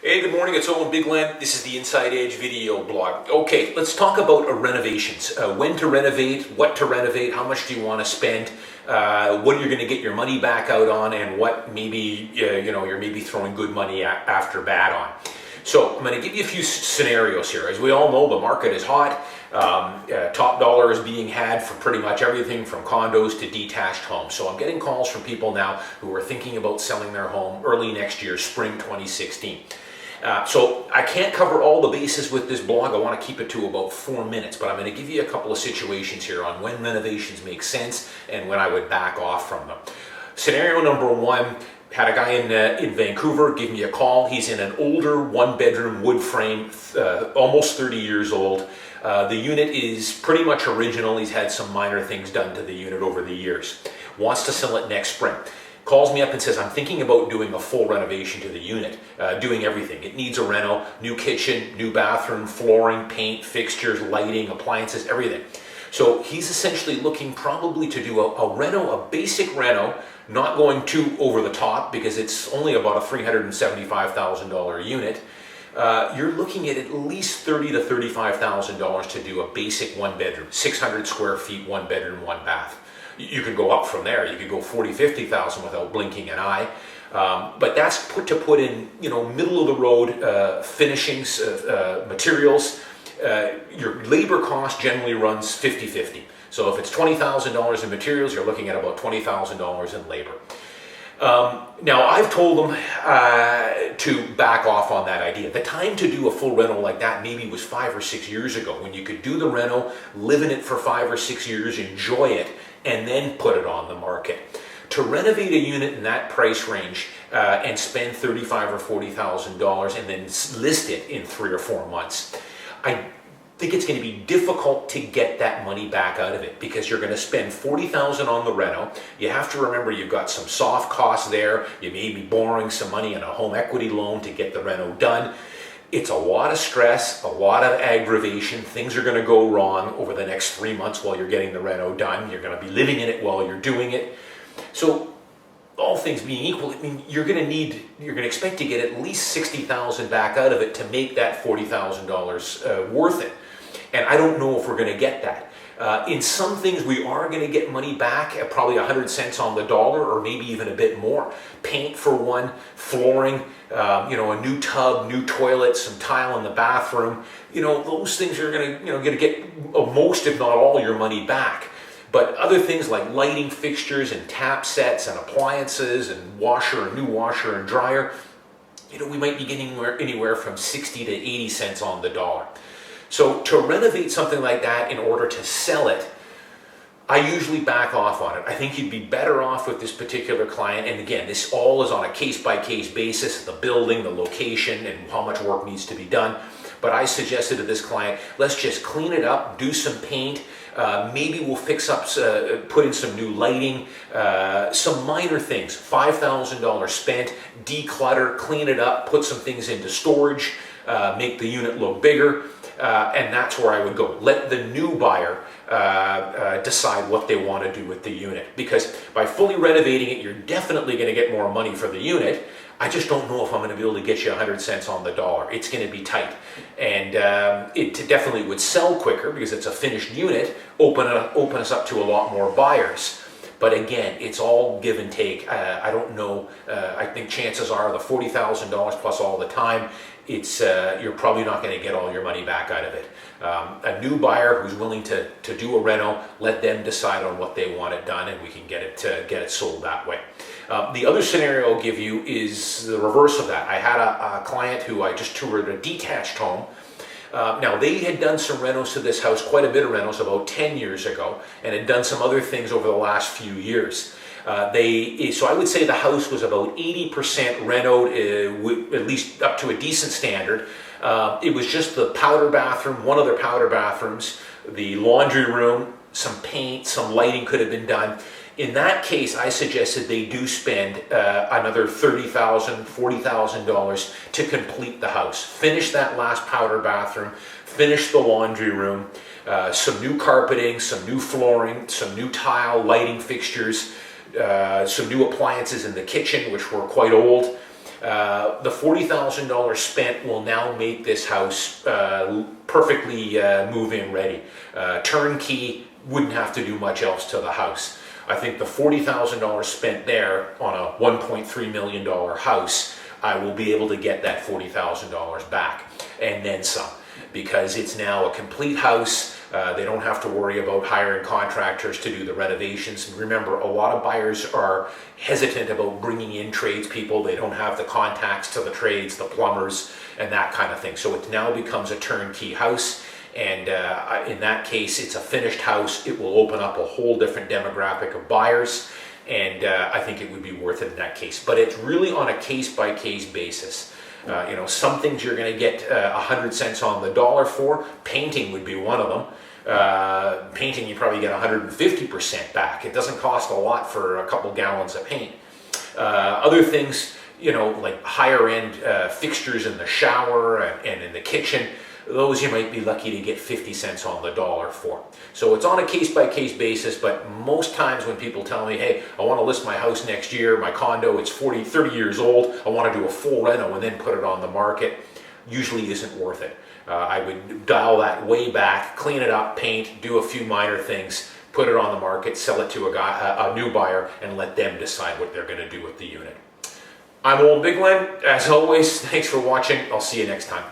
Hey, good morning, it's Owen Bigland. This is the Inside Edge video blog. Okay, let's talk about renovations. When to renovate, what to renovate, how much do you want to spend, what you're going to get your money back out on, and what maybe you're maybe throwing good money after bad on. So I'm going to give you a few scenarios here. As we all know, the market is hot. Top dollar is being had for pretty much everything from condos to detached homes. So I'm getting calls from people now who are thinking about selling their home early next year, spring 2016. So I can't cover all the bases with this blog. I want to keep it to about 4 minutes, but I'm going to give you a couple of situations here on when renovations make sense and when I would back off from them. Scenario number one, had a guy in Vancouver give me a call. He's in an older one-bedroom wood frame, almost 30 years old. The unit is pretty much original. He's had some minor things done to the unit over the years. Wants to sell it next spring. Calls me up and says, I'm thinking about doing a full renovation to the unit, doing everything. It needs a reno, new kitchen, new bathroom, flooring, paint, fixtures, lighting, appliances, everything. So he's essentially looking probably to do a basic reno, not going too over the top because it's only about a $375,000 unit. You're looking at least $30,000 to $35,000 to do a basic one bedroom, 600 square feet, one bedroom, one bath. You could go up from there. You could go 40,000, 50,000 without blinking an eye. But that's put in, middle of the road finishings, materials. Your labor cost generally runs 50-50. So if it's $20,000 in materials, you're looking at about $20,000 in labor. Now, I've told them to back off on that idea. The time to do a full reno like that maybe was 5 or 6 years ago, when you could do the reno, live in it for 5 or 6 years, enjoy it, and then put it on the market. To renovate a unit in that price range and spend $35,000 or $40,000 and then list it in 3 or 4 months, I think it's going to be difficult to get that money back out of it because you're going to spend $40,000 on the reno. You have to remember you've got some soft costs there. You may be borrowing some money on a home equity loan to get the reno done. It's a lot of stress, a lot of aggravation. Things are going to go wrong over the next 3 months while you're getting the reno done. You're going to be living in it while you're doing it. So all things being equal, I mean, you're going to expect to get at least $60,000 back out of it to make that $40,000 worth it. And I don't know if we're going to get that. In some things, we are going to get money back at probably 100 cents on the dollar, or maybe even a bit more. Paint for one, flooring, a new tub, new toilet, some tile in the bathroom. Those things are going to get most, if not all, your money back. But other things like lighting fixtures and tap sets and appliances and new washer and dryer, we might be getting anywhere from 60 to 80 cents on the dollar. So to renovate something like that in order to sell it, I usually back off on it. I think you'd be better off with this particular client. And again, this all is on a case-by-case basis, the building, the location, and how much work needs to be done. But I suggested to this client, let's just clean it up, do some paint. Maybe we'll fix up, put in some new lighting, some minor things. $5,000 spent, declutter, clean it up, put some things into storage, make the unit look bigger. And that's where I would go. Let the new buyer decide what they want to do with the unit. Because by fully renovating it, you're definitely going to get more money for the unit. I just don't know if I'm going to be able to get you 100 cents on the dollar. It's going to be tight. And it definitely would sell quicker because it's a finished unit, open us up to a lot more buyers. But again, it's all give and take. I don't know. I think chances are the $40,000 plus all the time, you're probably not going to get all your money back out of it. A new buyer who's willing to do a reno, let them decide on what they want it done, and we can get it sold that way. The other scenario I'll give you is the reverse of that. I had a client who I just toured a detached home. Now, they had done some renos to this house, quite a bit of renos, about 10 years ago, and had done some other things over the last few years. So I would say the house was about 80% renoed, at least up to a decent standard. It was just the powder bathroom, one of their powder bathrooms, the laundry room, some paint, some lighting could have been done. In that case, I suggested they do spend another $30,000, $40,000 to complete the house. Finish that last powder bathroom, finish the laundry room, some new carpeting, some new flooring, some new tile, lighting fixtures, some new appliances in the kitchen, which were quite old. The $40,000 spent will now make this house perfectly move-in ready. Turnkey, wouldn't have to do much else to the house. I think the $40,000 spent there on a $1.3 million house, I will be able to get that $40,000 back and then some, because it's now a complete house. They don't have to worry about hiring contractors to do the renovations. And remember, a lot of buyers are hesitant about bringing in tradespeople. They don't have the contacts to the trades, the plumbers, and that kind of thing. So it now becomes a turnkey house. And in that case, it's a finished house. It will open up a whole different demographic of buyers. And I think it would be worth it in that case. But it's really on a case-by-case basis. You know, some things you're going to get 100 cents on the dollar for. Painting would be one of them. Painting, you probably get 150% back. It doesn't cost a lot for a couple gallons of paint. Other things, you know, like higher-end fixtures in the shower and in the kitchen, those you might be lucky to get 50 cents on the dollar for. So it's on a case-by-case basis, but most times when people tell me, hey, I want to list my house next year, my condo, it's 30 years old, I want to do a full reno and then put it on the market, usually isn't worth it. I would dial that way back, clean it up, paint, do a few minor things, put it on the market, sell it to a new buyer, and let them decide what they're going to do with the unit. I'm Owen Bigland. As always, thanks for watching. I'll see you next time.